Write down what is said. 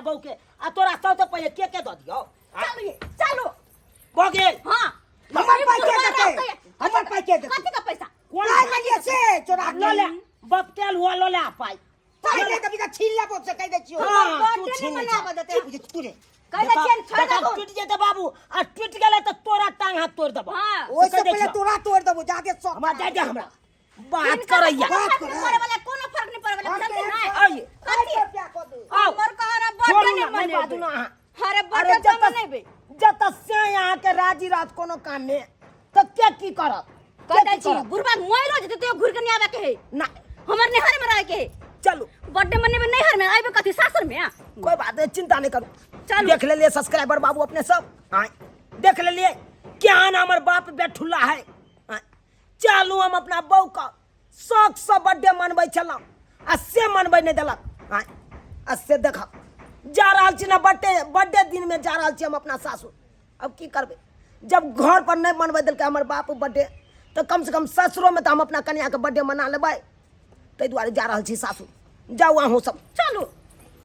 बहू के आ तोरा सबसे पहले के दे दियो चलो ये चलो हो गेल हां हमर पैसा देते हमर पैसा देते कथी का पैसा कौन काय लगे से चोरा लो ले बपटेल हुआ लो ले पाई पहले कभी का छीला बोल से कह दे छियो हाँ, तू बर्थडे छीन नहीं ले। मनावा देते तू रे कह दे छियन छोड़ देखा दो टूट जेते बाबू आ टूट गेले तो तोरा टांग हाथ तोड़ देबो हां ओइ से पहले तोरा तोड़ देबो जाके सो हमरा दे दे हमरा बात करैया बात कर। पड़े वाला कोनो फर्क नहीं पड़े वाला समझे ना आइए कथी क्या कर दे आओ हमर कहरा छोड़ू बर्थडे ना, नहीं नहीं बाजू मनेबे ना अरे अरे बर्थडे तो जत मनेबे जत से यहाँ के राजी रात कोनो काम में तो क्या की करत कह दे छी बुरबा मोइलो जते तो घुर के नहीं आवे के है ना हमर नेहर में रह के है चलो बर्थडे मनेबे नेहर में आइबे कथी सासुर में कोई बात नहीं चिंता नहीं करो चलो। देख ले लिए सब्सक्राइबर बाबू अपने सब आए देख ले लिए क्या नाम हमारे बाप बैठुल्ला है आए, चालू हम अपना बहू का शौक से बर्थडे मनबै छलौ आ से मनबै नहीं देलक आए आ से देखा जा रहल छी ना बर्थडे दिन में जा रहल छी हम अपना सासुर अब की करबे जब घर पर नहीं मनबै देलकै हमर बाप बर्थडे तो कम से कम ससुरो में तो हम अपना कन्या के बर्थडे मना लेबै ताहि दुआरे जा रहल छी सासुर जाओ अहूँ सब चलो